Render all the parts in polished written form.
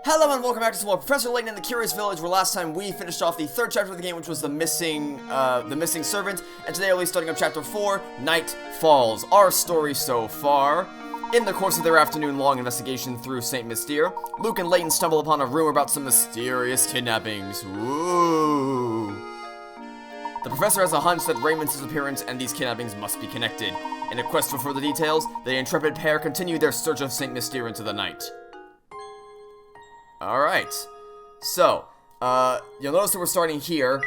Hello and welcome back to some more Professor Layton in the Curious Village, where last time we finished off the third chapter of the game, which was the missing servant, and today we'll be starting up chapter 4, Night Falls. Our story so far: in the course of their afternoon-long investigation through St. Mystere, Luke and Layton stumble upon a rumor about some mysterious kidnappings. Ooh. The professor has a hunch that Raymond's disappearance and these kidnappings must be connected. In a quest for further details, the intrepid pair continue their search of St. Mystere into the night. Alright, so, you'll notice that we're starting here,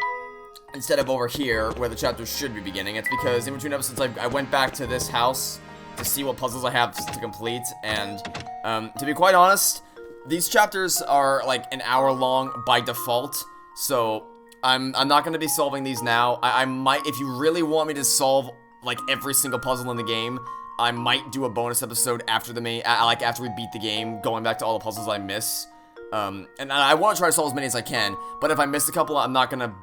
instead of over here, where the chapter should be beginning. It's because in between episodes, I went back to this house to see what puzzles I have to complete, and, to be quite honest, these chapters are, like, an hour long by default, so I'm not gonna be solving these now. I might, if you really want me to solve, like, every single puzzle in the game, I might do a bonus episode after after we beat the game, going back to all the puzzles I miss. And I want to try to solve as many as I can, but if I miss a couple, I'm not gonna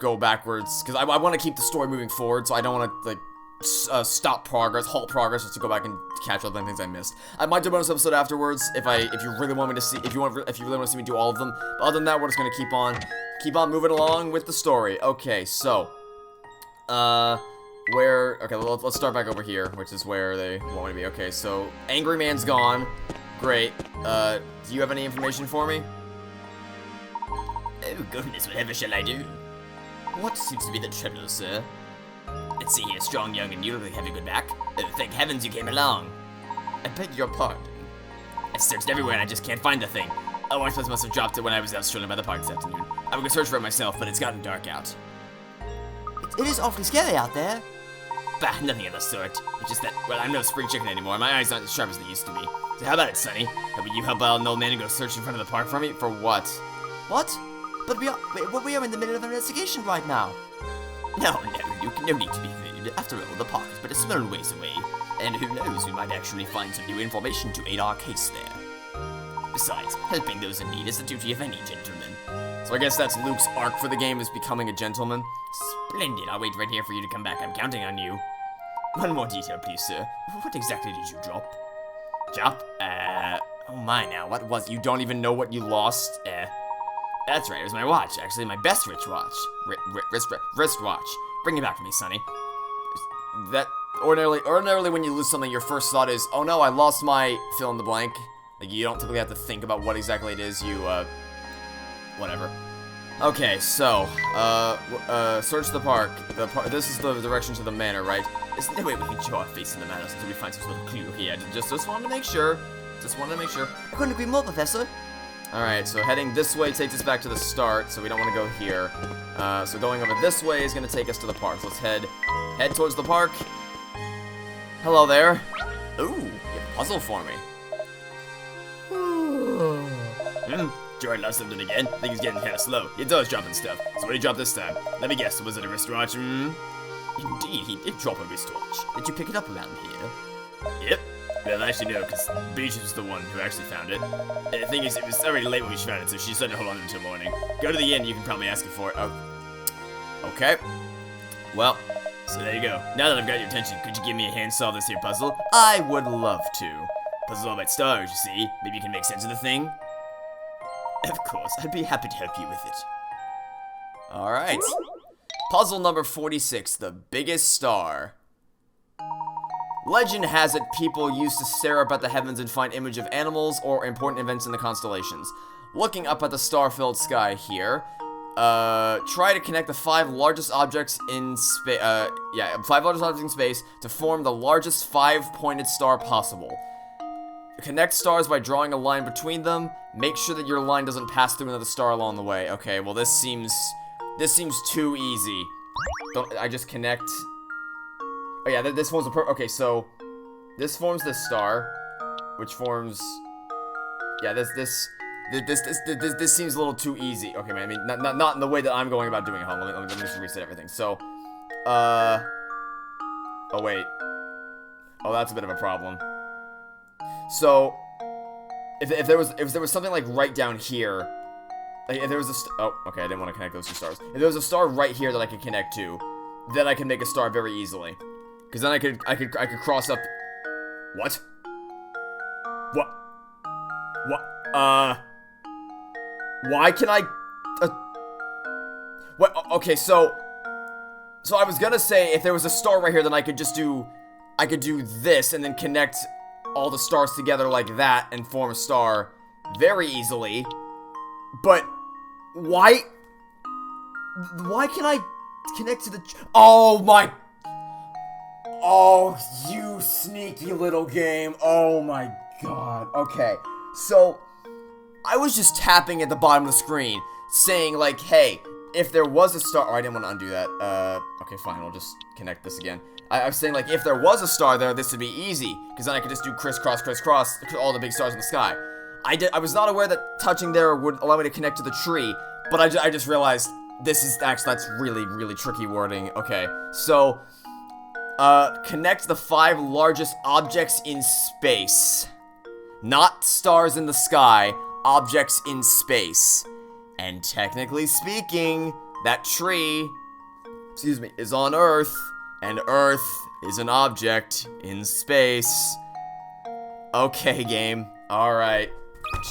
go backwards, because I want to keep the story moving forward, so I don't want to, like, stop progress, halt progress, just to go back and catch up on things I missed. I might do a bonus episode afterwards, if you really want me to see, if you really want to see me do all of them, but other than that, we're just gonna keep on moving along with the story. Okay, so, okay, let's start back over here, which is where they want me to be. Okay, so, Angry Man's gone. Great. Do you have any information for me? Oh goodness, whatever shall I do? What seems to be the trouble, sir? Let's see here, strong young and you look like have a good back. Oh, thank heavens you came along. I beg your pardon. I've searched everywhere and I just can't find the thing. Oh, I must have dropped it when I was out strolling by the park this afternoon. I would go search for it myself, but it's gotten dark out. It is awfully scary out there. Bah, nothing of the sort. It's just that, well, I'm no spring chicken anymore. My eyes aren't as sharp as they used to be. So how about it, Sonny? How about you help out an old man and go search in front of the park for me? For what? What? But we are in the middle of an investigation right now. No, Luke, no need to be afraid. After all, the park is but a small ways away. And who knows, we might actually find some new information to aid our case there. Besides, helping those in need is the duty of any gentleman. So I guess that's Luke's arc for the game, is becoming a gentleman. Splendid, I'll wait right here for you to come back. I'm counting on you. One more detail, please, sir. What exactly did you drop? Drop? Oh my now, what was, you don't even know what you lost? That's right, it was my watch, actually, my best wristwatch. Wristwatch. Bring it back to me, Sonny. That, ordinarily when you lose something, your first thought is, oh no, I lost my fill in the blank. Like, you don't typically have to think about what exactly it is, whatever. Okay, so, search the park. This is the direction to the manor, right? There's no way we can show our face in the manor until we find some sort of clue here. Just wanted to make sure. I couldn't agree more, Professor. Alright, so heading this way takes us back to the start, so we don't want to go here. So going over this way is going to take us to the park. So let's head towards the park. Hello there. Ooh, you have a puzzle for me. Jordan lost something again. I think he's getting kind of slow. He does dropping stuff. So what did he drop this time? Let me guess, was it a wristwatch? Indeed, he did drop a wristwatch. Did you pick it up around here? Yep. Well, actually, no, because Beach was the one who actually found it. The thing is, it was already late when we found it, so she said to hold on until morning. Go to the inn, you can probably ask her for it. Oh. Okay. Well, so there you go. Now that I've got your attention, could you give me a hand solve this here puzzle? I would love to. Puzzle's all about stars, you see. Maybe you can make sense of the thing? Of course, I'd be happy to help you with it. Alright. Puzzle number 46, the biggest star. Legend has it people used to stare up at the heavens and find image of animals or important events in the constellations. Looking up at the star-filled sky here, try to connect the 5 largest objects in space, 5 largest objects in space to form the largest 5-pointed star possible. Connect stars by drawing a line between them. Make sure that your line doesn't pass through another star along the way. Okay, well this seems too easy. I just connect. Oh yeah, this forms a okay, so this forms this star, which forms. Yeah, this seems a little too easy. Okay, man. I mean, not in the way that I'm going about doing it. Hold on, let me just reset everything. So, oh wait. Oh, that's a bit of a problem. So, if there was something like right down here, like if there was oh, okay, I didn't want to connect those 2 stars. If there was a star right here that I could connect to, then I can make a star very easily. Because then I could cross up. What? Why can I... What? Okay, so I was gonna say, if there was a star right here, then I could do this, and then connect all the stars together like that, and form a star very easily. But, why can I connect to the... Oh my... Oh, you sneaky little game. Oh my god. Okay, so I was just tapping at the bottom of the screen, saying like, hey, if there was a star... Oh, I didn't want to undo that. Okay, fine, I'll just connect this again. I was saying, like, if there was a star there, this would be easy, because then I could just do crisscross, crisscross, all the big stars in the sky. I was not aware that touching there would allow me to connect to the tree, but I just realized this is actually, that's really, really tricky wording. Okay, so... connect the 5 largest objects in space. Not stars in the sky, objects in space. And technically speaking, that tree, is on Earth, and Earth is an object in space. Okay, game. Alright.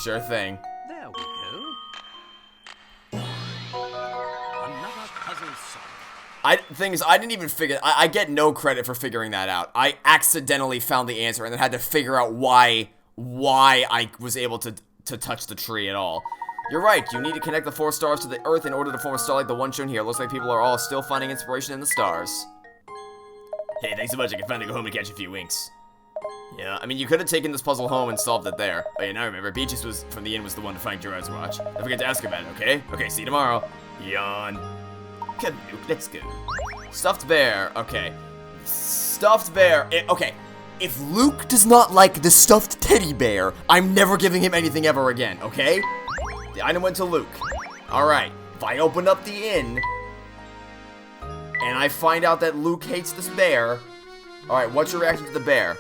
Sure thing. There we go. Another puzzle solved. Thing is, I didn't even figure... I get no credit for figuring that out. I accidentally found the answer and then had to figure out why I was able to touch the tree at all. You're right, you need to connect the 4 stars to the Earth in order to form a star like the one shown here. Looks like people are all still finding inspiration in the stars. Hey, thanks so much. I can finally go home and catch a few winks. Yeah, I mean, you could have taken this puzzle home and solved it there. Oh yeah, now I remember, Beaches from the inn was the one to find Gerard's watch. Don't forget to ask about it, okay? Okay, see you tomorrow. Yawn. Come, Luke, let's go. Stuffed bear, okay. Stuffed bear, okay. If Luke does not like the stuffed teddy bear, I'm never giving him anything ever again, okay? The item went to Luke. Alright, if I open up the inn, and I find out that Luke hates this bear, alright, what's your reaction to the bear?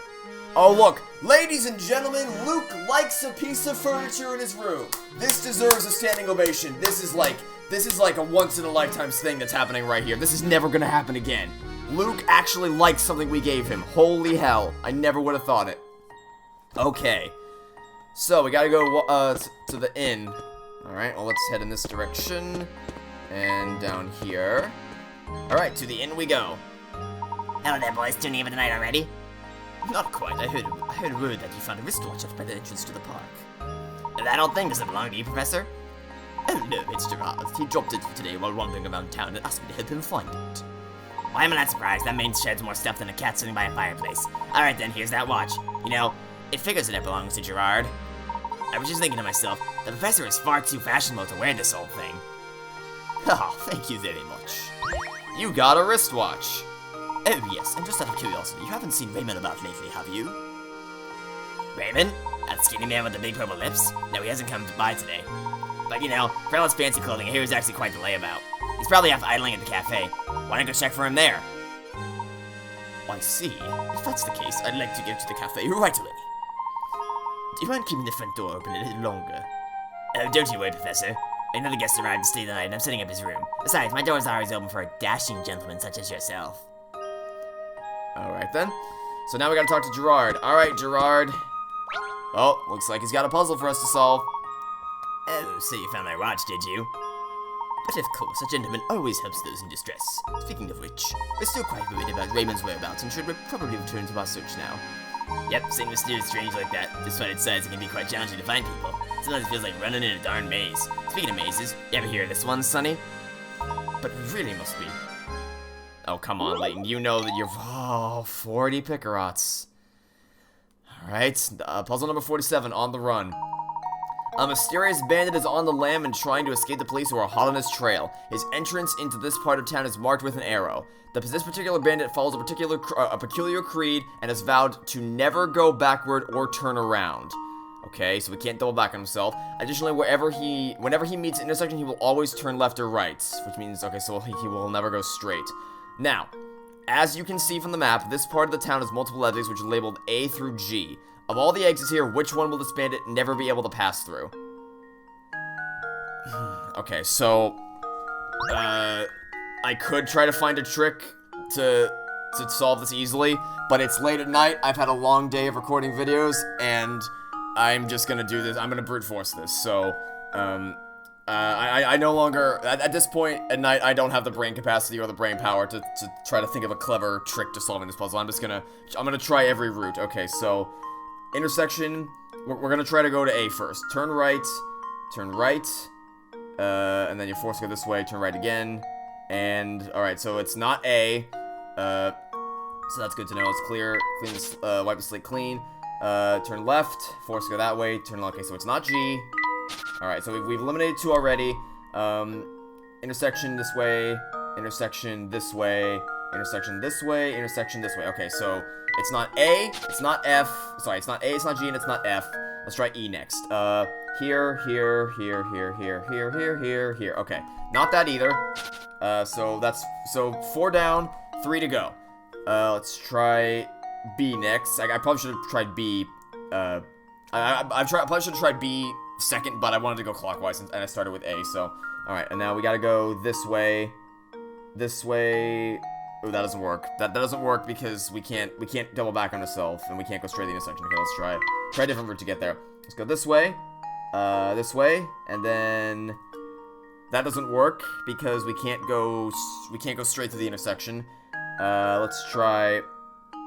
Oh look, ladies and gentlemen, Luke likes a piece of furniture in his room. This deserves a standing ovation. This is like a once-in-a-lifetime thing that's happening right here. This is never gonna happen again. Luke actually likes something we gave him. Holy hell, I never would have thought it. Okay, so we gotta go to the inn. Alright, well let's head in this direction, and down here. Alright, to the inn we go. Hello there, boys. Tuning in for the night already? Not quite. I heard word that you found a wristwatch up by the entrance to the park. That old thing, does it belong to you, Professor? Oh no, it's Gerard. He dropped it today while wandering around town and asked me to help him find it. Why am I not surprised? That man sheds more stuff than a cat sitting by a fireplace. Alright then, here's that watch. You know, it figures that it belongs to Gerard. I was just thinking to myself, the Professor is far too fashionable to wear this old thing. Oh, thank you very much. You got a wristwatch. Oh yes, and just out of curiosity, you haven't seen Raymond about lately, have you? Raymond? That skinny man with the big purple lips? No, he hasn't come by today. But you know, for all his fancy clothing, I hear he's actually quite the layabout. He's probably off idling at the cafe. Why not go check for him there? I see. If that's the case, I'd like to go to the cafe right away. Do you mind keeping the front door open a little longer? Oh, don't you worry, Professor. Another guest arrived to stay the night, and I'm setting up his room. Besides, my door's always open for a dashing gentleman such as yourself. Alright then. So now we gotta talk to Gerard. Alright, Gerard. Oh, looks like he's got a puzzle for us to solve. Oh, so you found my watch, did you? But of course, a gentleman always helps those in distress. Speaking of which, we're still quite worried about Raymond's whereabouts and should probably return to our search now. Yep, seeing mysterious strange like that, despite its size, it can be quite challenging to find people. Sometimes it feels like running in a darn maze. Speaking of mazes, you ever hear of this one, Sonny? But it really must be. Oh, come on, Layton. You know that you're... Oh, 40 Pickerots. Alright, puzzle number 47, on the run. A mysterious bandit is on the lam and trying to escape the police who are hot on his trail. His entrance into this part of town is marked with an arrow. This particular bandit follows a peculiar creed and has vowed to never go backward or turn around. Okay, so we can't double back on himself. Additionally, whenever he meets an intersection, he will always turn left or right, which means, okay, so he will never go straight. Now, as you can see from the map, this part of the town has multiple exits which are labeled A through G. Of all the exits here, which one will this bandit never be able to pass through? Okay, so... I could try to find a trick to solve this easily, but it's late at night, I've had a long day of recording videos, and I'm just gonna do this, I'm gonna brute force this, so, I no longer, at this point at night, I don't have the brain capacity or the brain power to try to think of a clever trick to solving this puzzle. I'm gonna try every route. Okay, so, intersection, we're gonna try to go to A first. Turn right, and then you're forced to go this way, turn right again, and, alright, so it's not A, so that's good to know, it's clear, wipe the slate clean, turn left, forced to go that way, turn left, okay, so it's not G. Alright, so we've eliminated 2 already. Intersection this way, intersection this way, intersection this way, intersection this way. Okay, so it's not A, it's not F. Sorry, it's not A, it's not G, and it's not F. Let's try E next. Here. Okay, not that either. So 4 down, 3 to go. Let's try B next. I probably should have tried B. I probably should have tried B second, but I wanted to go clockwise, and I started with A, so. Alright, and now we gotta go this way. This way. Oh, that doesn't work. That doesn't work because we can't double back on ourselves, and we can't go straight to the intersection. Okay, let's try a different route to get there. Let's go this way, and then that doesn't work because we can't go straight to the intersection. Let's try,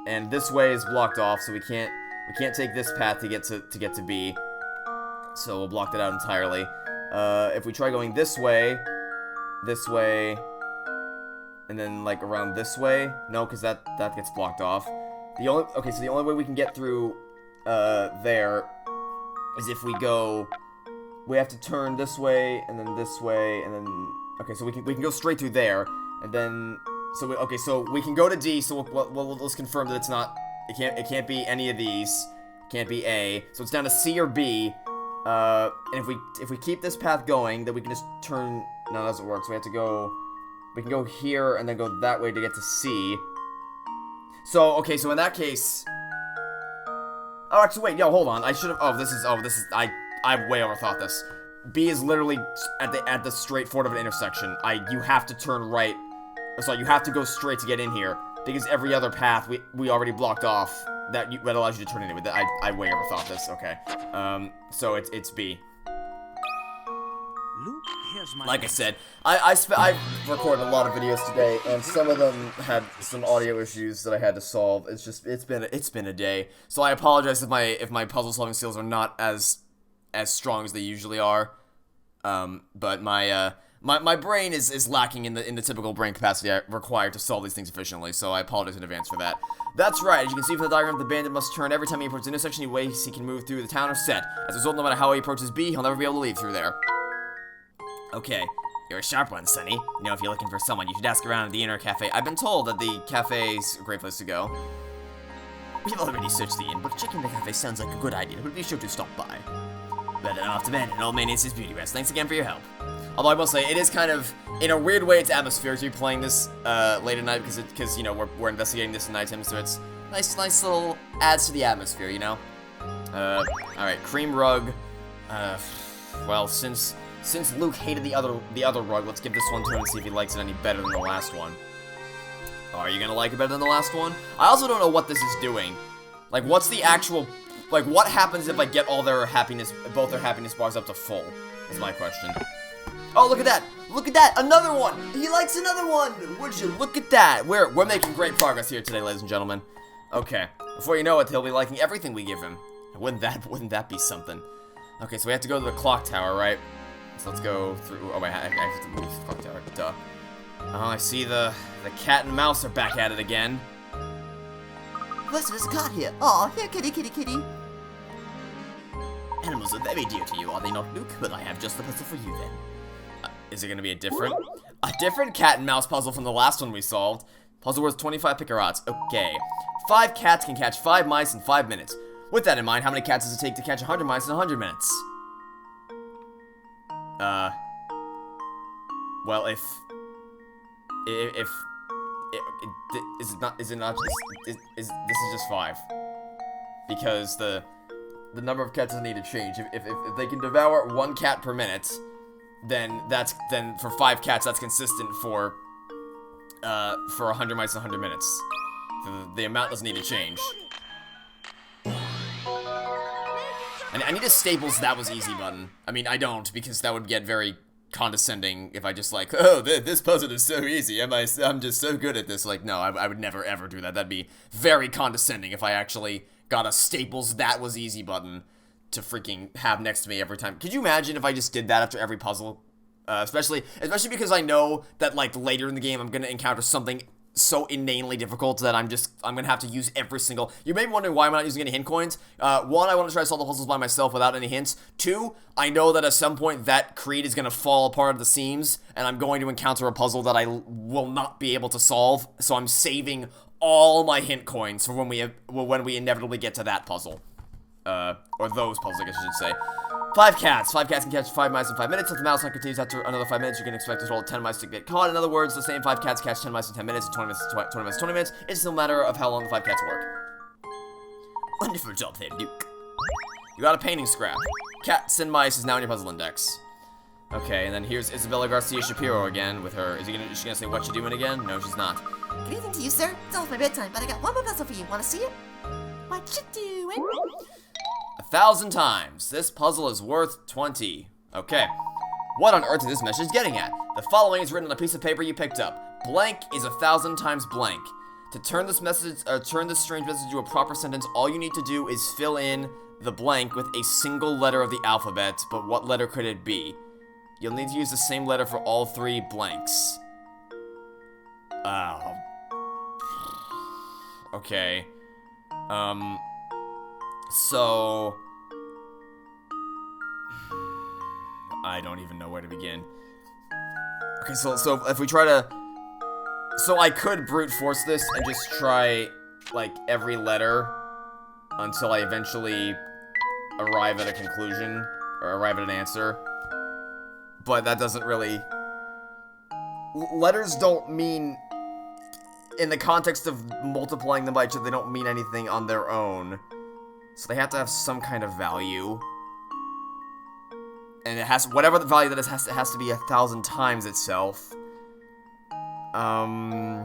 and this way is blocked off, so we can't take this path to get to B. So we'll block that out entirely. If we try going this way, and then like around this way, no, because that gets blocked off. So the only way we can get through there is if we have to turn this way and then this way and then okay, so we can go straight through there and then so we can go to D. So let's confirm that it can't be any of these. Can't be A. So it's down to C or B. And if we keep this path going, then we can just turn. No, that doesn't work. So we can go here and then go that way to get to C. So okay, so in that case, oh, actually, wait, hold on. I should have. I way overthought this. B is literally at the straight forward of an intersection. You have to turn right. So you have to go straight to get in here because every other path we already blocked off. That allows you to turn anyway. I way overthought this. Okay. So it's B. Luke, here's my Like I said, I recorded a lot of videos today, and some of them had some audio issues that I had to solve. It's been a day. So I apologize if my puzzle solving skills are not as strong as they usually are. But my brain is lacking in the typical brain capacity I require to solve these things efficiently, so I apologize in advance for that. That's right, as you can see from the diagram, the bandit must turn every time he approaches an intersection in ways he can move through the town or set. As a result, no matter how he approaches B, he'll never be able to leave through there. Okay, you're a sharp one, Sonny. You know, if you're looking for someone, you should ask around at the Inner Cafe. I've been told that the cafe's a great place to go. We've already searched the inn, but checking the cafe sounds like a good idea. We'll be sure to stop by. But then off to bed, and old man needs his beauty rest. Thanks again for your help. Although I will say, it is kind of, in a weird way, it's atmospheric to be playing this late at night because you know, we're investigating this at nighttime, so it's nice little adds to the atmosphere, you know? Alright, cream rug. Well, since Luke hated the other rug, let's give this one to him and see if he likes it any better than the last one. Are you gonna like it better than the last one? I also don't know what this is doing. Like, what's the actual... Like, what happens if I get both their happiness bars up to full? Is my question. Oh, look at that! Look at that! Another one! He likes another one! Would you look at that? We're making great progress here today, ladies and gentlemen. Okay. Before you know it, he'll be liking everything we give him. Wouldn't that be something? Okay, so we have to go to the clock tower, right? So let's go through... Oh, wait, I have to move the clock tower. Duh. Oh, I see the cat and mouse are back at it again. Professor, there's a cat here. Aw, here, kitty, kitty, kitty. Animals are very dear to you, are they not, Luke? Well, I have just the puzzle for you, then. Is it gonna be a different cat and mouse puzzle from the last one we solved? Puzzle worth 25 picker odds. Okay. 5 cats can catch 5 mice in 5 minutes. With that in mind, how many cats does it take to catch 100 mice in 100 minutes? Well, is this is just 5. Because the number of cats doesn't need to change. If they can devour 1 cat per minute, then for 5 cats that's consistent for 100 mice in 100 minutes. The amount doesn't need to change. I need a staples that was easy button. I mean, I don't, because that would get very condescending if I just like, oh, this puzzle is so easy. I'm just so good at this. Like, no, I would never ever do that. That'd be very condescending if I actually got a Staples that was easy button to freaking have next to me every time. Could you imagine if I just did that after every puzzle? Especially because I know that like later in the game I'm gonna encounter something so inanely difficult that I'm gonna have to use every single. You may be wondering why I'm not using any hint coins. One, I want to try to solve the puzzles by myself without any hints. Two, I know that at some point that creed is gonna fall apart at the seams, and I'm going to encounter a puzzle that I will not be able to solve. So I'm saving all my hint coins for when we inevitably get to that puzzle, or those puzzles, I guess I should say. 5 cats. 5 cats can catch 5 mice in 5 minutes. If the mouse hunt continues after another 5 minutes, you can expect a total of 10 mice to get caught. In other words, the same 5 cats catch 10 mice in 10 minutes, 20 minutes, 20 minutes, 20 minutes. It's still a matter of how long the 5 cats work. Wonderful job there, Luke. You got a painting scrap. Cats and mice is now in your puzzle index. Okay, and then here's Isabella Garcia Shapiro again with her. Is she gonna say what you doing again? No, she's not. Good evening to you, sir. It's almost my bedtime, but I got one more puzzle for you. Want to see it? What you doing? 1,000 times. This puzzle is worth 20. Okay. What on earth is this message getting at? The following is written on a piece of paper you picked up. Blank is 1,000 times blank. To turn this strange message into a proper sentence, all you need to do is fill in the blank with a single letter of the alphabet, but what letter could it be? You'll need to use the same letter for all 3 blanks. Okay. So... I don't even know where to begin. Okay, so if we try to... So I could brute force this and just try, like, every letter until I eventually arrive at a conclusion, or arrive at an answer. But that doesn't really... Letters don't mean... In the context of multiplying them by each other, they don't mean anything on their own. So they have to have some kind of value. And it has, whatever the value that is, it has to be 1,000 times itself. I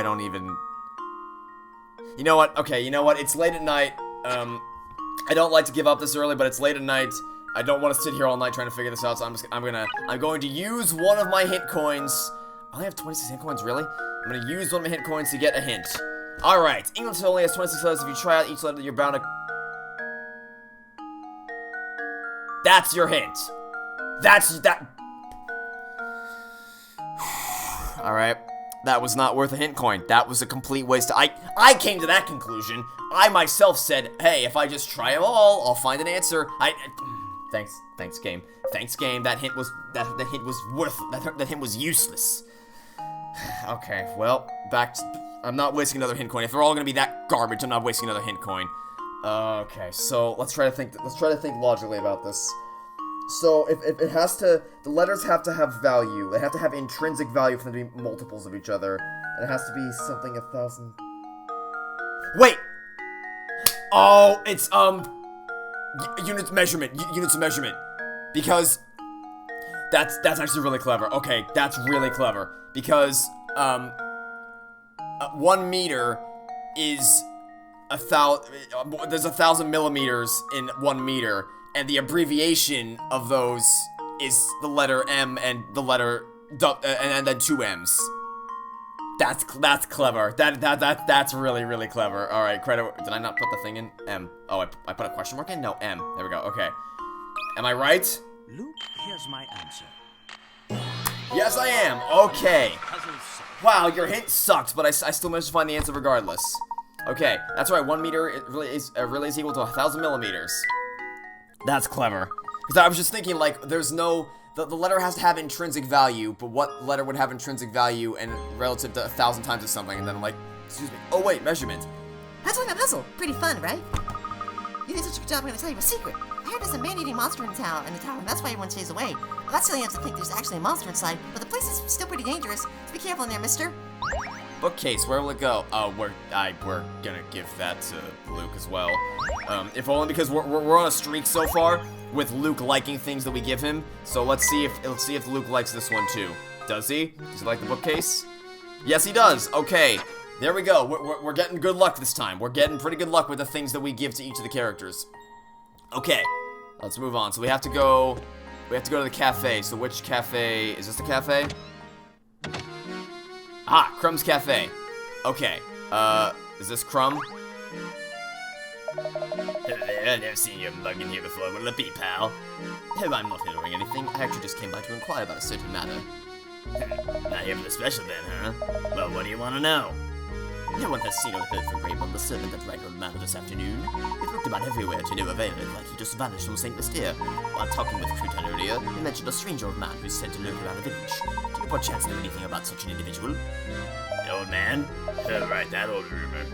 don't even... You know what? Okay, you know what? It's late at night. I don't like to give up this early, but it's late at night. I don't want to sit here all night trying to figure this out, so I'm going to use one of my hint coins. I only have 26 hint coins, really? I'm going to use one of my hint coins to get a hint. Alright, English only has 26 letters. If you try out each letter, you're bound to... That's your hint. That's that... Alright. That was not worth a hint coin. That was a complete waste. I came to that conclusion. I myself said, hey, if I just try them all, I'll find an answer. Thanks game. Thanks game. That hint was that hint was useless. Okay, well, I'm not wasting another hint coin. If they're all gonna be that garbage, I'm not wasting another hint coin. Okay, so let's try to think logically about this. So if it has to, the letters have to have value. They have to have intrinsic value for them to be multiples of each other, and it has to be something 1,000. Wait. Oh, it's units of measurement, because that's actually really clever. Okay, that's really clever because 1 meter is 1,000. There's 1,000 millimeters in 1 meter, and the abbreviation of those is the letter M and the letter and then 2 M's. That's clever. That's really clever. All right, credit. Did I not put the thing in? M. Oh, I put a question mark in? No, M. There we go. Okay. Am I right? Luke, here's my answer. Yes, I am. Okay. Wow, your hint sucked, but I still managed to find the answer regardless. Okay, that's right. 1 meter it really is equal to 1,000 millimeters. That's clever. Because I was just thinking, like, there's no... The letter has to have intrinsic value, but what letter would have intrinsic value and relative to 1,000 times of something? And then I'm like, excuse me. Oh, wait, measurement. That's like a puzzle. Pretty fun, right? You did such a good job, I'm gonna tell you a secret. I heard there's a man-eating monster in the tower, and that's why everyone stays away. Well, that's silly enough to think there's actually a monster inside, but the place is still pretty dangerous, so be careful in there, mister. Bookcase, where will it go? Oh, we're gonna give that to Luke as well. If only because we're on a streak so far with Luke liking things that we give him. So let's see if Luke likes this one too. Does he? Does he like the bookcase? Yes, he does. Okay, there we go. We're getting good luck this time. We're getting pretty good luck with the things that we give to each of the characters. Okay, Let's move on. So we have to go to the cafe. So which cafe? Is this the cafe? Ah, Crumb's Cafe. Okay. Is this Crumb? I've never seen you mugging here before. What'll it be, pal? Oh, I'm not hindering anything. I actually just came by to inquire about a certain matter. Not here for the special then, huh? Well, what do you want to know? No one has seen or heard from Raymond, the servant that rang on the manor this afternoon. We've looked about everywhere to no avail, like he just vanished from St. Mystere. While talking with Crouton earlier, he mentioned a strange old man who's said to lurk around the village. Do you perchance know anything about such an individual? The old man? Right, that old rumor.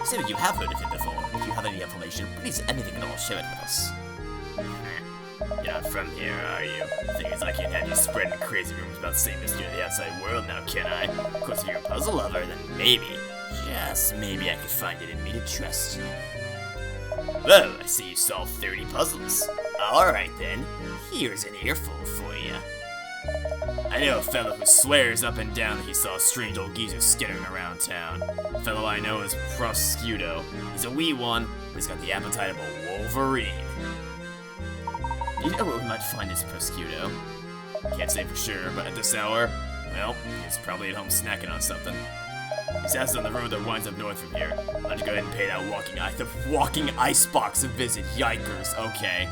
So you have heard of him before. If you have any information, please, anything at all, share it with us. You're not from here, are you? Thing is, I can't have you spreading crazy rumors about St. Mystere to the outside world now, can I? Of course, if you're a puzzle lover, then maybe, just maybe I could find it in me to trust. Well, I see you solved 30 puzzles. Alright then, here's an earful for you. I know a fellow who swears up and down that he saw a strange old geezer skittering around town. The fellow I know is Prosciutto. He's a wee one, but he's got the appetite of a Wolverine. You know what we might find is Prosciutto? Can't say for sure, but at this hour, well, he's probably at home snacking on something. His house is on the road that winds up north from here. I'll just go ahead and pay that walking icebox a visit. Yikers, okay.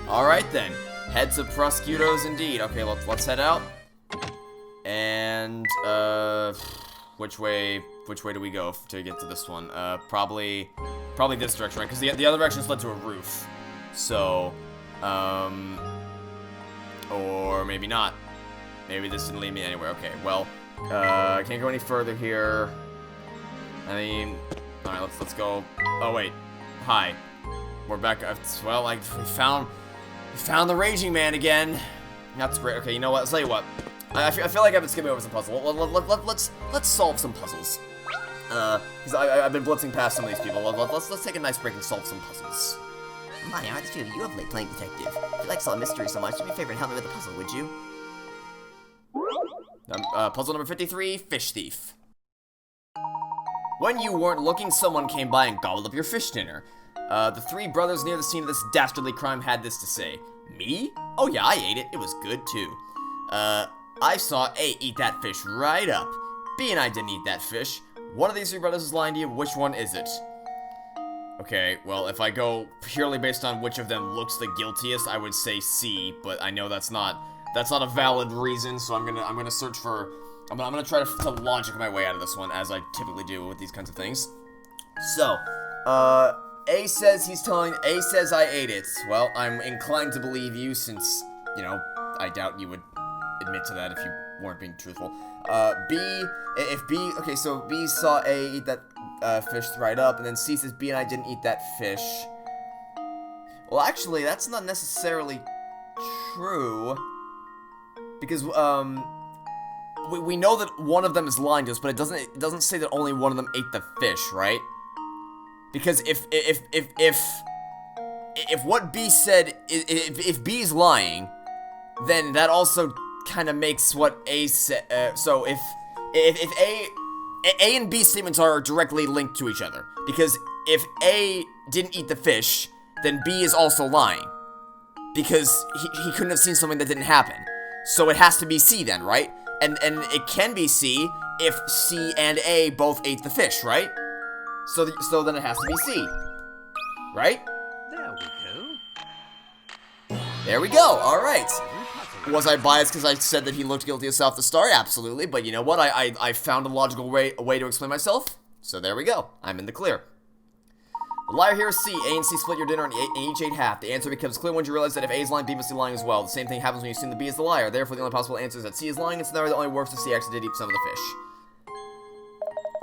Alright then. Head to Prosciutto's indeed. Okay, let's head out. And which way do we go to get to this one? Probably this direction, right? Because the other directions led to a roof. So, or maybe not. Maybe this didn't lead me anywhere. Okay, well, I can't go any further here. I mean, all right, let's go. Oh wait, hi. We're back. Well, like we found the Raging Man again. That's great. Okay, you know what? Let's tell you what. I feel like I've been skipping over some puzzles. Let's solve some puzzles. Because I've been blitzing past some of these people. Let's take a nice break and solve some puzzles. My, aren't you of late playing detective? If you like solving mysteries so much, do me a favor and help me with the puzzle, would you? Puzzle number 53, Fish Thief. When you weren't looking, someone came by and gobbled up your fish dinner. The three brothers near the scene of this dastardly crime had this to say. Me? Oh yeah, I ate it. It was good too. I saw A eat that fish right up. B and I didn't eat that fish. One of these three brothers is lying to you. Which one is it? Okay, well, if I go purely based on which of them looks the guiltiest, I would say C, but I know that's not a valid reason, so I'm gonna search for, I'm gonna try to logic my way out of this one, as I typically do with these kinds of things. So, A says I ate it. Well, I'm inclined to believe you, since, you know, I doubt you would admit to that if you weren't being truthful. Okay, so B saw A eat that fish right up, and then C says B and I didn't eat that fish. Well, actually, that's not necessarily true, because we know that one of them is lying to us, but it doesn't say that only one of them ate the fish, right? Because if what B said, if B's lying, then that also kind of makes what A said. So if A and B statements are directly linked to each other, because if A didn't eat the fish, then B is also lying, because he couldn't have seen something that didn't happen. So it has to be C then, right? And it can be C if C and A both ate the fish, right? So then it has to be C, right? There we go. There we go. All right. Was I biased because I said that he looked guilty as off the start? Absolutely. But you know what? I found a logical way to explain myself. So there we go. I'm in the clear. The liar here is C. A and C split your dinner and each ate half. The answer becomes clear once you realize that if A is lying, B must be lying as well. The same thing happens when you assume that B is the liar. Therefore, the only possible answer is that C is lying. It's the only works if C actually did eat some of the fish.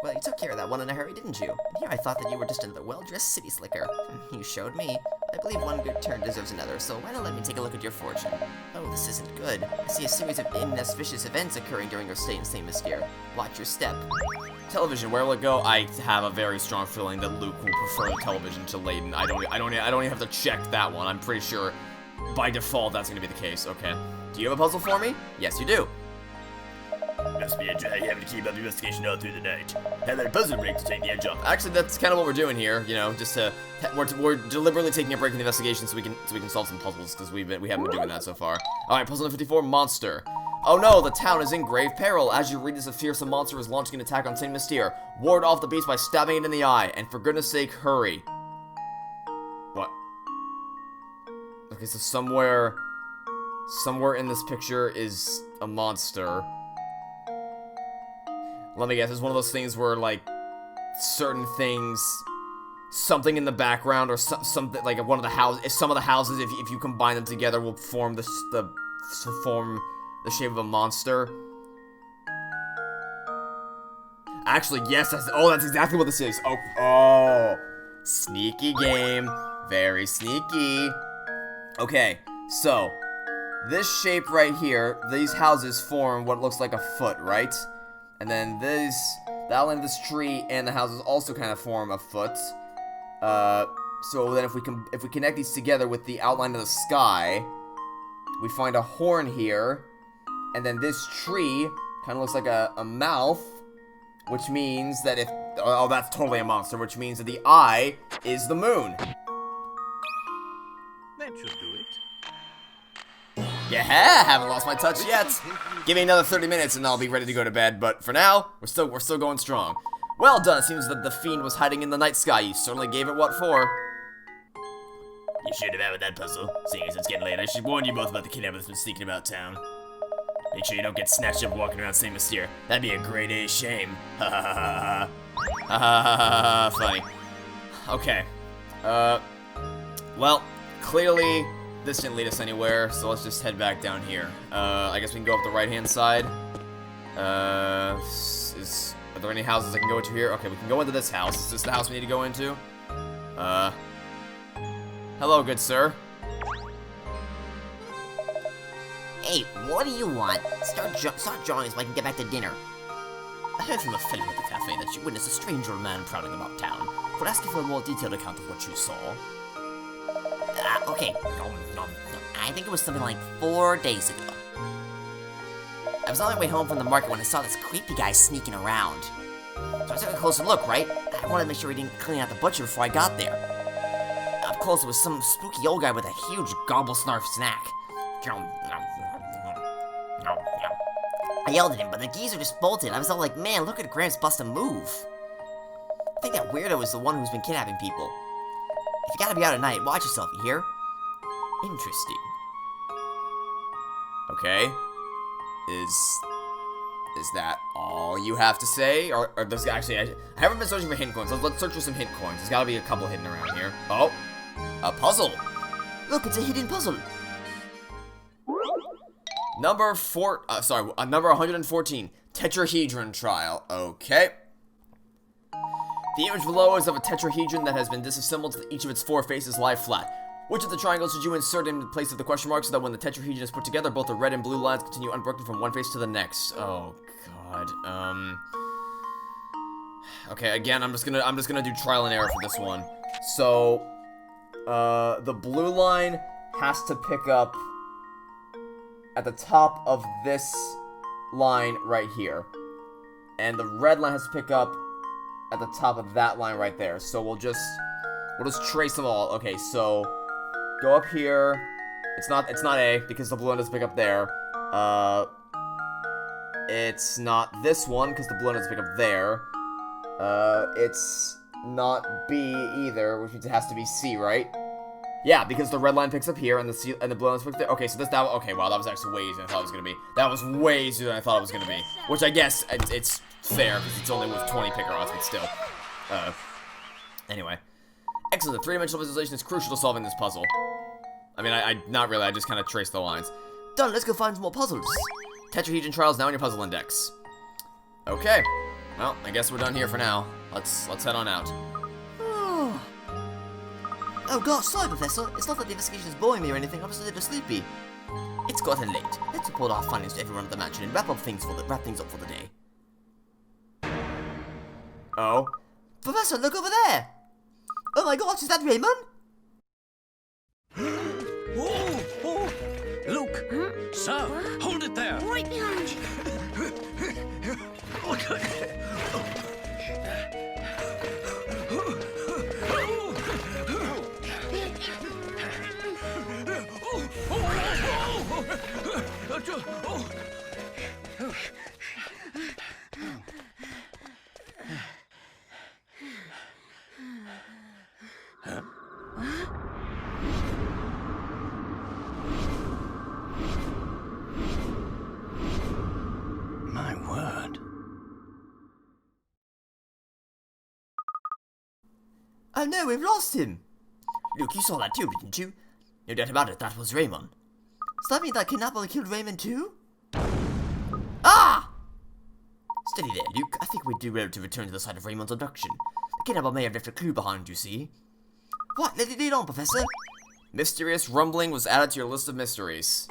Well, you took care of that one in a hurry, didn't you? Here I thought that you were just another well-dressed city slicker. You showed me. I believe one good turn deserves another, so why not let me take a look at your fortune? Oh, this isn't good. I see a series of inauspicious events occurring during your stay in St. Mystere. Watch your step. Television, where will it go? I have a very strong feeling that Luke will prefer the television to Layton. I don't even have to check that one. I'm pretty sure by default that's gonna be the case. Okay. Do you have a puzzle for me? Yes, you do. Must be a drag having to keep up the investigation all through the night. Have that puzzle break to take the edge off. Actually, that's kind of what we're doing here. You know, just to we're deliberately taking a break in the investigation so we can solve some puzzles because we haven't been doing that so far. All right, puzzle number 54, monster. Oh no, the town is in grave peril. As you read this, a fearsome monster is launching an attack on Saint Mystere. Ward off the beast by stabbing it in the eye, and for goodness sake, hurry. What? Okay, so somewhere in this picture is a monster. Let me guess, it's one of those things where, like, certain things, something in the background, or something, like, one of the houses, some of the houses, if you combine them together, will form the shape of a monster. Actually, yes, that's exactly what this is. Oh, sneaky game, very sneaky. Okay, so, this shape right here, these houses form what looks like a foot, right? And then the outline of this tree and the houses also kind of form a foot. So then if we connect these together with the outline of the sky, we find a horn here, and then this tree kind of looks like a mouth, which means that oh, that's totally a monster, which means that the eye is the moon. That should do it. Yeah, haven't lost my touch yet. Give me another 30 minutes and I'll be ready to go to bed, but for now, we're still going strong. Well done, it seems that the fiend was hiding in the night sky. You certainly gave it what for. You should have had with that puzzle. Seeing as it's getting late, I should warn you both about the kidnapper that's been sneaking about town. Make sure you don't get snatched up walking around Saint Mystere. That'd be a great A shame. Ha ha ha ha ha. Funny. Okay. Well, clearly this didn't lead us anywhere, so let's just head back down here. I guess we can go up the right-hand side. Are there any houses I can go into here? Okay, we can go into this house. Is this the house we need to go into? Hello, good sir. Hey, what do you want? Start drawing so I can get back to dinner. I heard from a fellow at the cafe that you witnessed a strange old man prowling about town. Could I ask you for a more detailed account of what you saw? Okay. I think it was something like 4 days ago. I was on my way home from the market when I saw this creepy guy sneaking around. So I took a closer look, right? I wanted to make sure he didn't clean out the butcher before I got there. Up close, it was some spooky old guy with a huge gobble-snarf snack. I yelled at him, but the geezer just bolted. I was all like, man, look at Gramps bust a move. I think that weirdo is the one who's been kidnapping people. If you gotta be out at night, watch yourself, you hear? Interesting. Okay. Is that all you have to say? Or does actually, I haven't been searching for hint coins. Let's search for some hint coins. There's gotta be a couple hidden around here. Oh, a puzzle. Look, it's a hidden puzzle. Number 114, tetrahedron trial. Okay. The image below is of a tetrahedron that has been disassembled so that each of its 4 faces lie flat. Which of the triangles should you insert in place of the question mark so that when the tetrahedron is put together, both the red and blue lines continue unbroken from one face to the next? Oh god. Okay, again, I'm just gonna do trial and error for this one. So, the blue line has to pick up at the top of this line right here. And the red line has to pick up at the top of that line right there. So we'll just trace them all. Okay, so go up here. It's not A because the blue line doesn't pick up there. It's not this one because the blue line doesn't pick up there. It's not B either, which means it has to be C, right? Yeah, because the red line picks up here and the blue line picks up there. Okay, so okay, wow, that was actually way easier than I thought it was gonna be. That was way easier than I thought it was gonna be. Which I guess it's fair because it's only with 20 picker odds, but still. Anyway. Excellent, the 3-dimensional visualization is crucial to solving this puzzle. I mean, not really, I just kind of traced the lines. Done, let's go find some more puzzles. Tetrahedron trials now in your puzzle index. Okay. Well, I guess we're done here for now. Let's head on out. Oh gosh, sorry, Professor. It's not that the investigation is boring me or anything. I'm just a little sleepy. It's gotten late. Let's report our findings to everyone at the mansion and wrap things up for the day. Oh? Professor, look over there! Oh my gosh, is that Raymond? Oh! Look! Sir, hold it there! Right behind you. Oh no, we've lost him! Luke, you saw that too, didn't you? No doubt about it, that was Raymond. Does that mean that kidnapper killed Raymond too? Ah! Steady there, Luke. I think we'd do well to return to the site of Raymond's abduction. The kidnapper may have left a clue behind, you see. What? Let it lead on, Professor. Mysterious rumbling was added to your list of mysteries.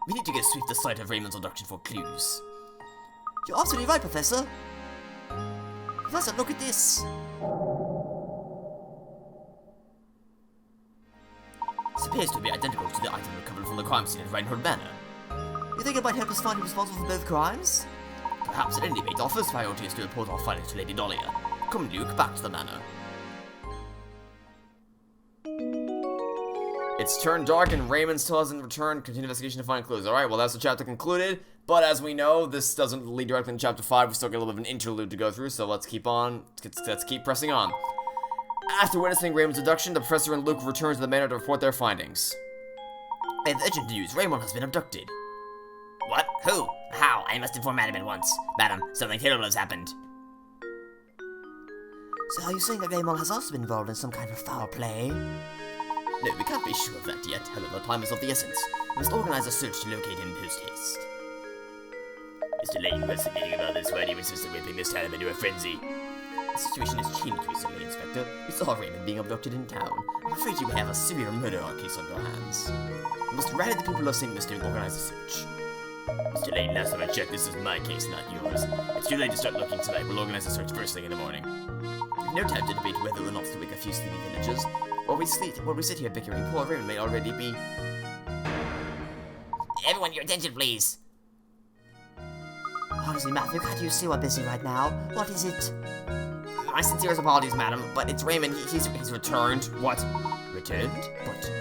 We need to go sweep the site of Raymond's abduction for clues. You're absolutely right, Professor. Professor, look at this. This appears to be identical to the item recovered from the crime scene at Reinhold Manor. You think it might help us find who was responsible for both crimes? Perhaps at any rate, our first priority is to report our findings to Lady Dahlia. Come, Luke, back to the manor. It's turned dark and Raymond still hasn't returned. Continue investigation to find clues. Alright, well that's the chapter concluded. But as we know, this doesn't lead directly into chapter 5. We still get a little bit of an interlude to go through, so let's keep on. Let's keep pressing on. After witnessing Raymond's abduction, the professor and Luke return to the manor to report their findings. I have urgent news. Raymond has been abducted. What? Who? How? I must inform Madam at once. Madam, something terrible has happened. So are you saying that Raymond has also been involved in some kind of foul play? No, we can't be sure of that yet. However, time is of the essence. We must organize a search to locate him post-haste. Mr. Layton investigating about this. Why do you insist on whipping this town into a frenzy? The situation has changed recently, Inspector. We saw Raymond being abducted in town. I'm afraid you may have a serial murder case on your hands. We must rally the people of St. Mr. and organize a search. Mr. Layton, last time I checked, this is my case, not yours. It's too late to start looking tonight. We'll organize a search first thing in the morning. We've no time to debate whether or not to wake a few sleepy villagers. While we sit here bickering, poor Raymond may already be... Everyone, your attention, please. Honestly, Matthew, can't you see we're busy right now? What is it? My sincerest apologies, madam, but it's Raymond. He's returned. What? Returned? What?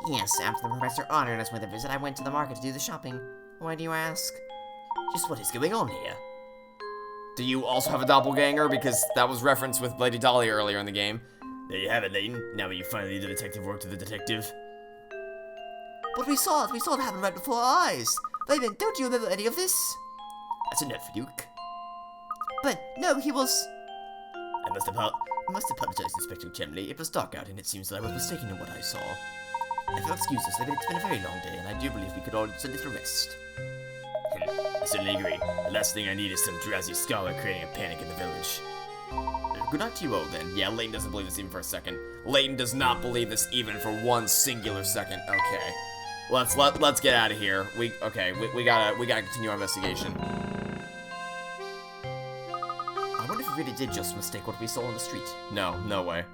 Yes, after the professor honored us with a visit, I went to the market to do the shopping. Why do you ask? Just what is going on here? Do you also have a doppelganger? Because that was referenced with Lady Dahlia earlier in the game. There you have it, Layton. Now will you finally do the detective work to the detective? But we saw it happen right before our eyes. Raymond, don't you remember any of this? That's enough, Luke. But, no, he was... I must apologize, Inspector Chemley. It was dark out, and it seems that I was mistaken in what I saw. If you'll excuse us, it's been a very long day, and I do believe we could all use a little rest. I certainly agree. The last thing I need is some drowsy scholar creating a panic in the village. Good night to you all, then. Yeah, Layton doesn't believe this even for a second. Layton does not believe this even for one singular second. Okay. Let's get out of here. We gotta continue our investigation. I wonder if we really did just mistake what we saw on the street. No way.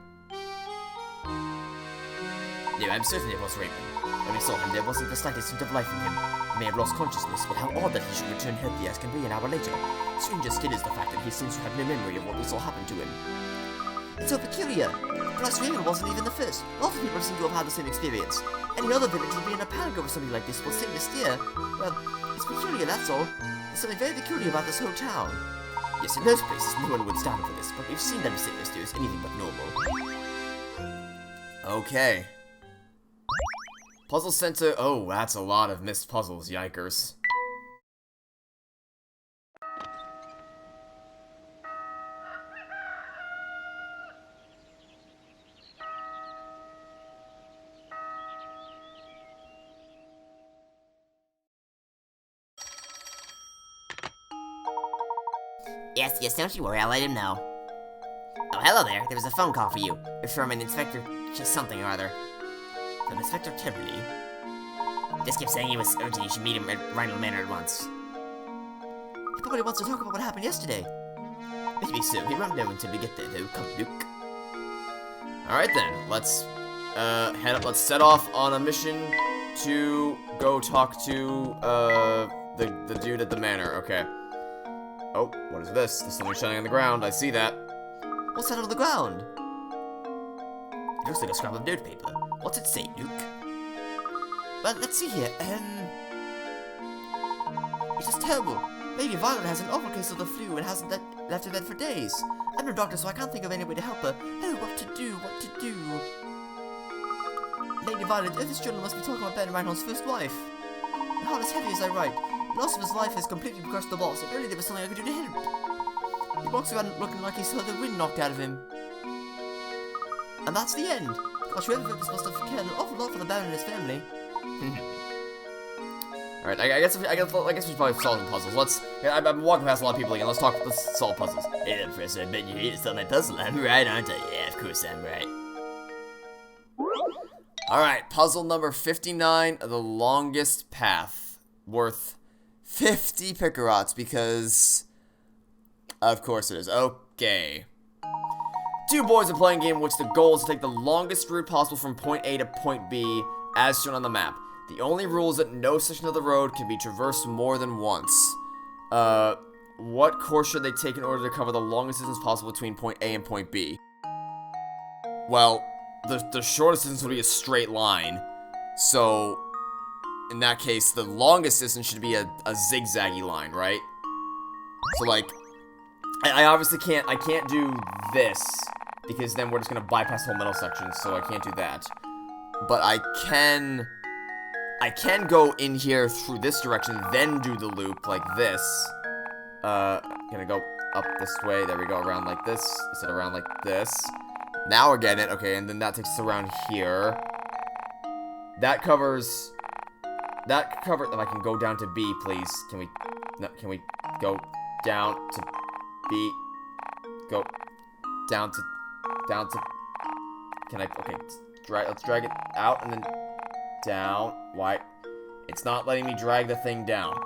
No, I'm certain it was Raymond. When we saw him, there wasn't the slightest hint of life in him. He may have lost consciousness, but how odd that he should return healthy as can be an hour later. Stranger still is the fact that he seems to have no memory of what we saw happen to him. It's so peculiar. Plus, Raymond wasn't even the first. Lots of people seem to have had the same experience. Any other village would be in a panic over something like this, while St. Mystere, well, it's peculiar, that's all. There's something very peculiar about this whole town. Yes, in most places, no one would stand for this, but we've seen them St. Mystere as anything but normal. Okay. Puzzle center. Oh, that's a lot of missed puzzles, yikers. Yes, don't you worry, I'll let him know. Oh, hello there. There was a phone call for you. From an Inspector... just something or other. From Inspector Timberley. Just kept saying he was urgent you should meet him at Reinhold Manor at once. He probably wants to talk about what happened yesterday. Maybe so. He won't know until we get there, though. Come, Luke. Alright then, let's set off on a mission to go talk to the dude at the manor. Okay. Oh, what is this? There's something shining on the ground. I see that. What's that on the ground? It looks like a scrap of notepaper. What's it say, Luke? Well, let's see here. It's just terrible. Lady Violet has an awful case of the flu and hasn't left her bed for days. I'm no doctor, so I can't think of any way to help her. Oh, what to do? Lady Violet, Earth's children must be talking about Ben Reinhold's first wife. My heart is heavy as I write. The loss of his life has completely crushed the boss, and really there was something I could do to help. walks around looking like he's had the wind knocked out of him. And that's the end. Gosh, whoever wrote this must have cared an awful lot for the Baron and his family. Alright, I guess we should probably solve some puzzles. I've been walking past a lot of people again. Let's solve puzzles. Hey there, Professor, I bet you're here to solve my puzzle. I'm right, aren't I? Yeah, of course I'm right. Alright, puzzle number 59, the longest path. Worth 50 Picarots, because... Of course it is. Okay. Two boys are playing a game in which the goal is to take the longest route possible from point A to point B, as shown on the map. The only rule is that no section of the road can be traversed more than once. What course should they take in order to cover the longest distance possible between point A and point B? Well, the shortest distance would be a straight line. So, in that case, the longest distance should be a zigzaggy line, right? So, like, I obviously can't do this, because then we're just gonna bypass the whole middle section, so I can't do that. But I can go in here through this direction, then do the loop like this. Gonna go up this way, there we go, around like this, instead of around like this. Now we're getting it, okay, and then that takes us around here. That covers, if I can go down to B, please. Can we go down to B? Go down to, can I, okay, let's drag it out and then down. Why? It's not letting me drag the thing down.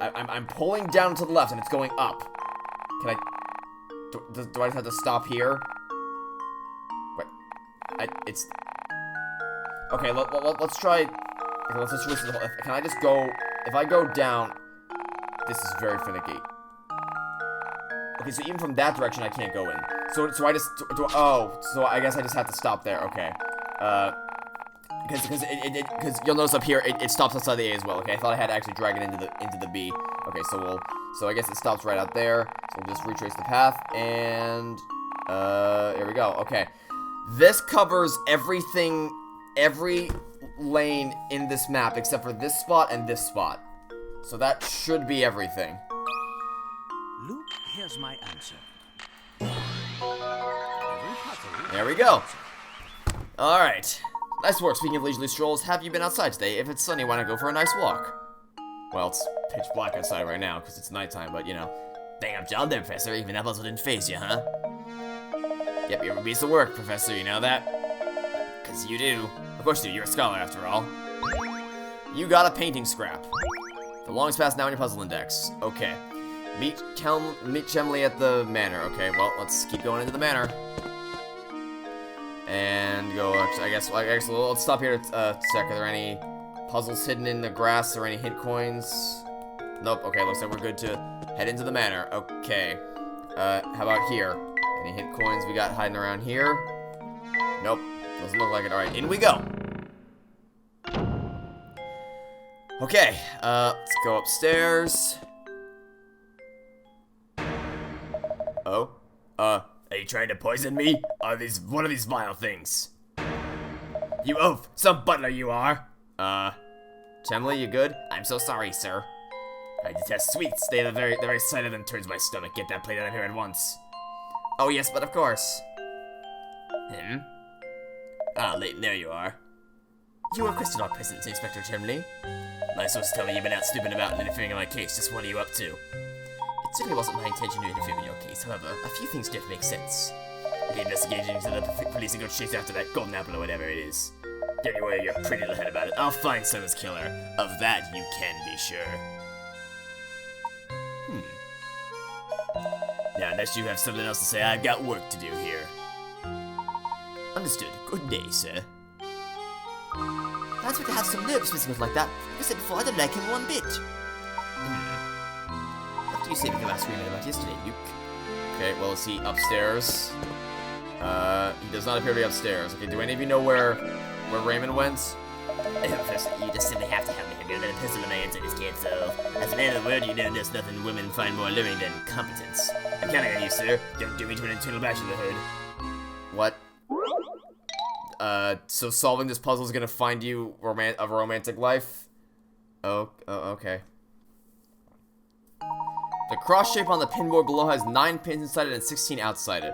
I'm pulling down to the left and it's going up. Can I, do I just have to stop here? Wait, it's, okay, let's try, okay, let's just switch the whole, can I just go, if I go down, this is very finicky. Okay, so even from that direction I can't go in. So I just, so I guess I just have to stop there, okay. Because you'll notice up here, it stops outside the A as well, okay? I thought I had to actually drag it into the B. Okay, so I guess it stops right out there. So we'll just retrace the path, and, here we go, okay. This covers everything, every lane in this map, except for this spot and this spot. So that should be everything. Luke, here's my answer. There we go. Alright. Nice work. Speaking of leisurely strolls, have you been outside today? If it's sunny, why not go for a nice walk? Well, it's pitch black outside right now, because it's nighttime, but, you know. Bang up job there, Professor. Even that puzzle didn't faze you, huh? Yep, you have a piece of work, Professor, you know that? Cause you do. Of course you do, you're a scholar after all. You got a painting scrap. The longest path now in your puzzle index. Okay. Meet Chemley at the manor. Okay, well, let's keep going into the manor. And go, I guess let's stop here to check. Are there any puzzles hidden in the grass or any hint coins? Nope, okay, looks like we're good to head into the manor. Okay. How about here? Any hint coins we got hiding around here? Nope, doesn't look like it. Alright, in we go. Okay, let's go upstairs. Oh, are you trying to poison me? What are these vile things? You oaf! Some butler you are! Chemley, you good? I'm so sorry, sir. I detest sweets. The very sight of them turns my stomach. Get that plate out of here at once. Oh yes, but of course. Ah, Layton, there you are. You requested our presence, Inspector Chemley. My source tell me you've been out snooping about and interfering in my case. Just what are you up to? It certainly wasn't my intention to interfere in your case. However, a few things did make sense. The investigation into the police and go chase after that golden apple or whatever it is. Get your way your pretty little head about it. I'll find Summer's killer. Of that you can be sure. Now, unless you have something else to say, I've got work to do here. Understood. Good day, sir. That's what to have some nerves with like that. Like I said before, I don't like him one bit. What do you say to the last we met about yesterday, Luke? Okay, well, is he upstairs? He does not appear to be upstairs. Okay, do any of you know where Raymond went? Professor, you just simply have to help me. I've got a little pistol in my hands I just can't solve. As a man of the word, you know there's nothing women find more alluring than competence. I'm counting on you, sir. Don't do me to an internal bachelorhood. What? So solving this puzzle is gonna find you a romantic life? Oh, okay. The cross shape on the pinboard below has 9 pins inside it and 16 outside it.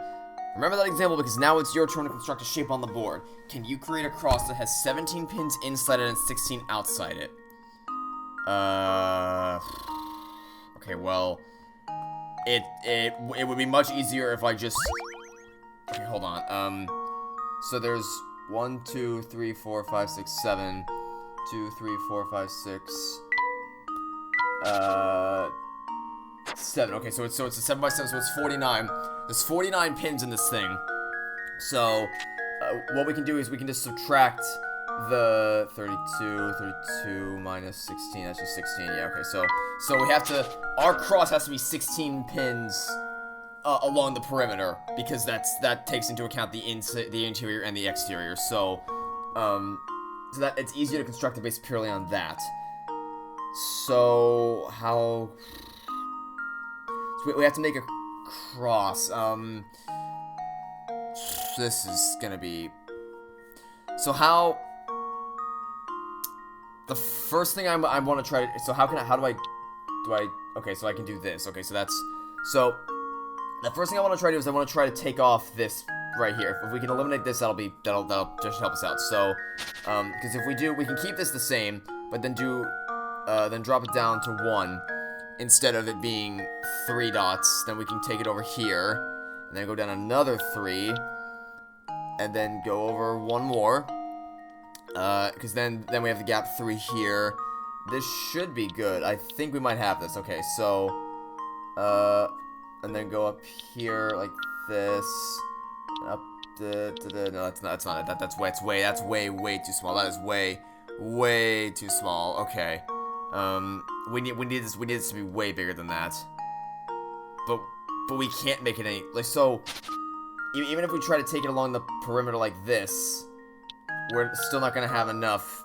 Remember that example because now it's your turn to construct a shape on the board. Can you create a cross that has 17 pins inside it and 16 outside it? Okay, well, it would be much easier if I just... Okay, hold on. So there's 1, 2, 3, 4, 5, 6, 7. 2, 3, 4, 5, 6. 7. Okay, so it's a 7 by 7, so it's 49. There's 49 pins in this thing. So, what we can do is we can just subtract the 32 minus 16. That's just 16. Yeah, okay. So we have to. Our cross has to be 16 pins along the perimeter because that takes into account the interior and the exterior. So that it's easier to construct it based purely on that. So how? So we have to make a cross. This is gonna be. So how? The first thing I want to try. So how do I? Okay, so I can do this. Okay, so that's. So the first thing I want to try to do is I want to try to take off this right here. If we can eliminate this, that'll just help us out. So, because if we do, we can keep this the same, but then drop it down to 1 instead of it being 3 dots. Then we can take it over here, and then go down another 3, and then go over 1 more. Because then we have the gap 3 here. This should be good. I think we might have this. Okay, so, and then go up here like this. Up no, that's not it. That's way too small. That is way too small. Okay. We need this to be way bigger than that. But we can't make it any like so. Even if we try to take it along the perimeter like this, we're still not gonna have enough.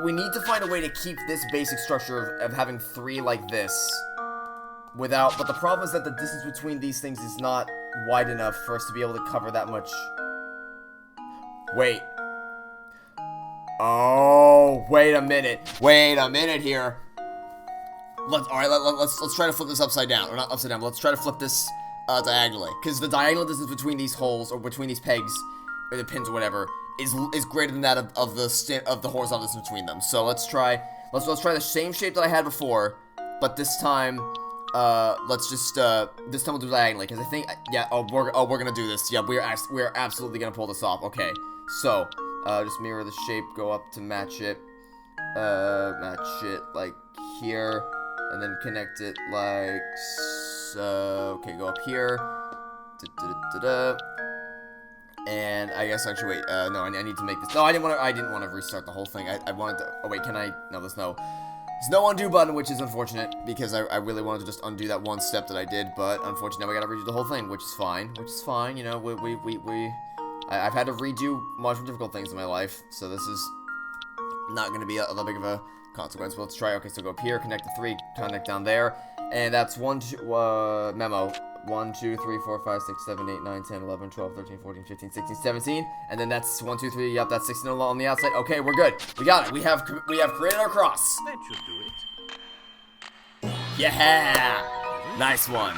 We need to find a way to keep this basic structure of having 3 like this. But the problem is that the distance between these things is not wide enough for us to be able to cover that much. Wait. Oh, wait a minute here. Let's try to flip this upside down, or not upside down. But let's try to flip this diagonally, because the diagonal distance between these holes or between these pegs or the pins or whatever is greater than that of the horizontal distance between them. So let's try the same shape that I had before, but this time. This time we'll do diagonally, because I think, yeah, we're gonna do this. Yeah, we're absolutely gonna pull this off. Okay, so, just mirror the shape, go up to match it like here, and then connect it like so. Okay, go up here, and I guess actually, wait, no, I need to make this. No, I didn't want to restart the whole thing. I wanted to. Oh wait, can I? No, there's no undo button, which is unfortunate, because I really wanted to just undo that one step that I did, but unfortunately we gotta redo the whole thing, which is fine, you know, I've had to redo much more difficult things in my life, so this is not gonna be that big of a consequence. But let's try. Okay, so go up here, connect the 3, connect down there, and that's memo. 1, 2, 3, 4, 5, 6, 7, 8, 9, 10, 11, 12, 13, 14, 15, 16, 17, and then that's 1, 2, 3, yep, that's 16 on the outside. Okay, we're good. We got it. We have created our cross. That should do it. Yeah! Nice one.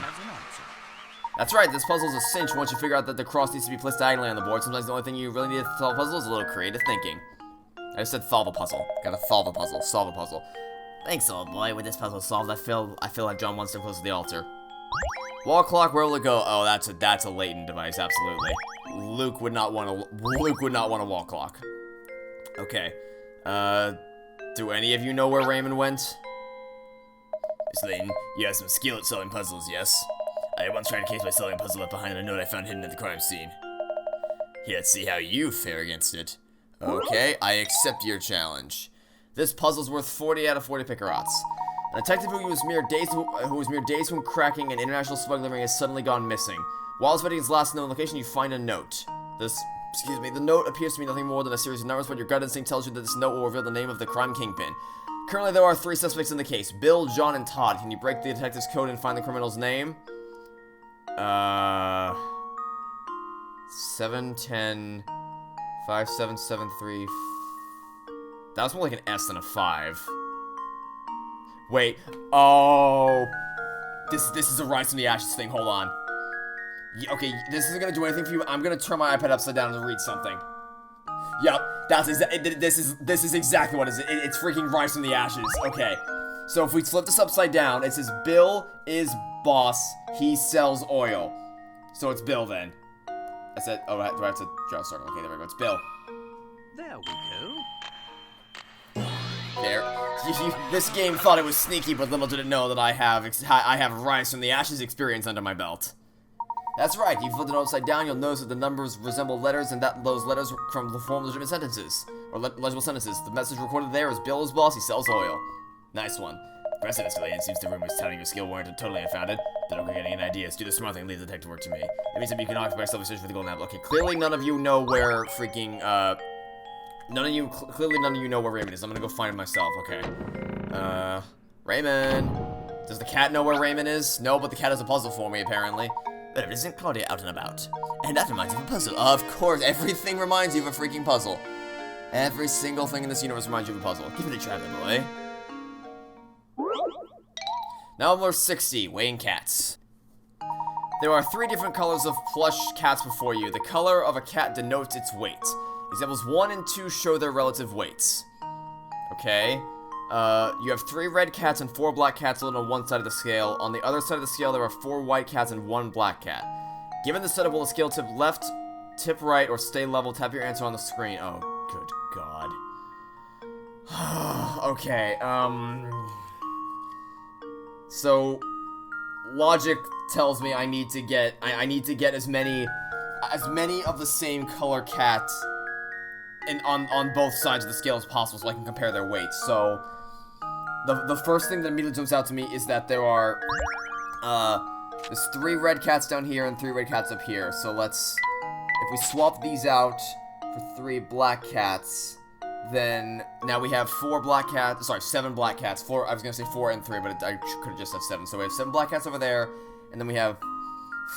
That's right, this puzzle's a cinch once you figure out that the cross needs to be placed diagonally on the board. Sometimes the only thing you really need to solve a puzzle is a little creative thinking. I just said solve a puzzle. Gotta solve a puzzle. Solve a puzzle. Thanks, old boy. With this puzzle solved, I feel like John wants to close to the altar. Wall clock, where will it go? Oh, that's a Layton device, absolutely. Luke would not want a wall clock. Okay. Do any of you know where Raymond went? Miss Layton, you have some skill at solving puzzles, yes? I once tried to case my solving puzzle left behind a note I found hidden at the crime scene. Here, let's see how you fare against it. Okay, I accept your challenge. This puzzle's worth 40 out of 40 Pickerots. A detective who was mere days from cracking an international smuggling ring has suddenly gone missing. While vetting his last known location, you find a note. The note appears to be nothing more than a series of numbers, but your gut instinct tells you that this note will reveal the name of the crime kingpin. Currently, there are 3 suspects in the case: Bill, John, and Todd. Can you break the detective's code and find the criminal's name? 710 5773. That was more like an S than a 5. Wait. Oh. This is a Rise from the Ashes thing. Hold on. Yeah, okay, this isn't gonna do anything for you. I'm gonna turn my iPad upside down and read something. Yep, this is exactly what it is. It's freaking Rise from the Ashes. Okay. So if we flip this upside down, it says Bill is boss. He sells oil. So it's Bill then. I said, oh, do I have to draw a circle? Okay, there we go. It's Bill. There we go. There. This game thought it was sneaky, but little did it know that I have Rise from the Ashes experience under my belt. That's right. If you flip it upside down, you'll notice that the numbers resemble letters, and that those letters form legitimate sentences or legible sentences. The message recorded there is Bill is boss. He sells oil. Nice one. Aggressive escalation seems the rumors touting your skill weren't totally unfounded. Don't get any ideas. Do the smart thing and leave the detective work to me. That means that you can occupy yourself search for the golden apple. Okay, clearly none of you know where freaking, clearly none of you know where Raymond is. I'm gonna go find him myself, okay. Raymond. Does the cat know where Raymond is? No, but the cat has a puzzle for me, apparently. But isn't Claudia out and about? And that reminds me of a puzzle. Of course, everything reminds you of a freaking puzzle. Every single thing in this universe reminds you of a puzzle. Give it a try, little boy. Number 60, weighing cats. There are 3 different colors of plush cats before you. The color of a cat denotes its weight. Examples 1 and 2 show their relative weights. Okay. You have 3 red cats and 4 black cats on one side of the scale. On the other side of the scale, there are 4 white cats and 1 black cat. Given the setup, will the scale tip left, tip right, or stay level? Tap your answer on the screen. Oh, good God. Okay, So, logic tells me I need to get as many of the same color cat on both sides of the scale as possible so I can compare their weights. So, the first thing that immediately jumps out to me is that there's 3 red cats down here and 3 red cats up here. So if we swap these out for 3 black cats, then now we have 7 black cats. I was gonna say 4 and 3, but I could have just said 7. So we have 7 black cats over there, and then we have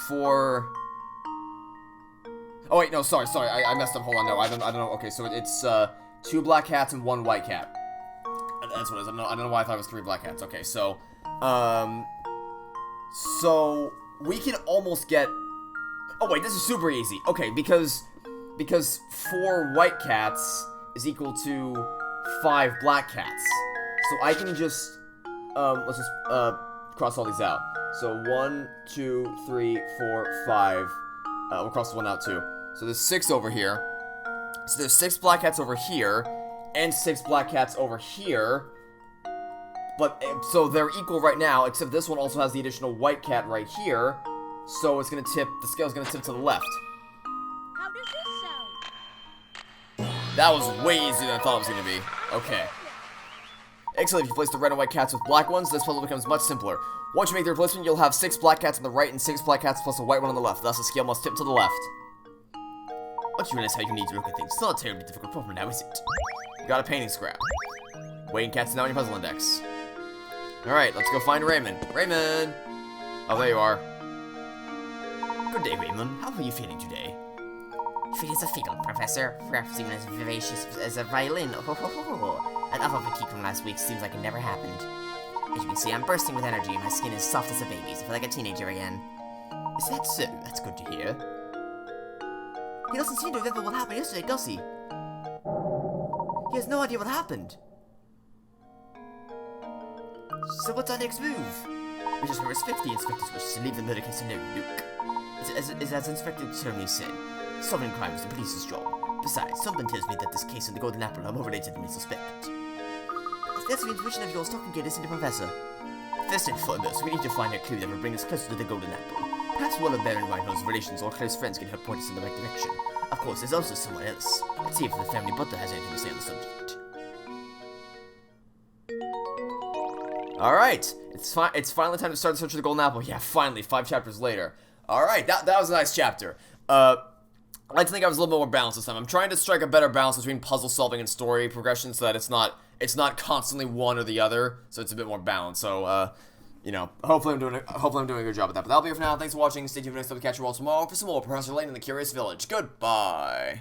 4. Oh wait, no, sorry, I messed up. Hold on, no, I don't know. Okay, so it's 2 black cats and 1 white cat. That's what it is. I don't know why I thought it was 3 black cats. Okay, so we can almost get. Oh wait, this is super easy. Okay, because 4 white cats is equal to 5 black cats. So I can just, let's just, cross all these out. So 1, 2, 3, 4, 5, we'll cross this one out too. So there's 6 over here. So there's 6 black cats over here, and 6 black cats over here. But, so they're equal right now, except this one also has the additional white cat right here. So it's gonna tip, the scale's gonna tip to the left. How does this sound? That was way easier than I thought it was going to be. Okay. Excellent. If you place the red and white cats with black ones, this puzzle becomes much simpler. Once you make the replacement, you'll have 6 black cats on the right and 6 black cats plus a white one on the left. Thus, the scale must tip to the left. Once you realize how you need to look at things, it's not a terribly difficult problem now, is it? You got a painting scrap. Weighing cats now in your puzzle index. Alright, let's go find Raymond. Raymond! Oh, there you are. Good day, Raymond. How are you feeling today? Fit as a fiddle, Professor. Perhaps even as vivacious as a violin. Oh, ho, ho, ho, ho. An awful fatigue from last week seems like it never happened. As you can see, I'm bursting with energy and my skin is soft as a baby's. I feel like a teenager again. Is that so? That's good to hear. He doesn't seem to remember what happened yesterday, does he? He has no idea what happened. So what's our next move? We just respect the inspector's wish to leave the murder case alone, Luke. As Inspector Tony said, solving crime is the police's job. Besides, something tells me that this case and the Golden Apple are more related than we suspect. That's the intuition of yours. Talking, get us into Professor. First and foremost, we need to find a clue that will bring us closer to the Golden Apple. Perhaps one of Baron Reinhold's relations or close friends can help point us in the right direction. Of course, there's also someone else. Let's see if the family butler has anything to say on the subject. Alright, it's finally time to start the search for the Golden Apple. Yeah, finally, 5 chapters later. Alright, that was a nice chapter. I like to think I was a little bit more balanced this time. I'm trying to strike a better balance between puzzle solving and story progression so that it's not constantly one or the other, so it's a bit more balanced. So, you know, hopefully I'm doing a good job at that. But that'll be it for now. Thanks for watching. Stay tuned for next time to catch you all tomorrow for some more Professor Layton in the Curious Village. Goodbye.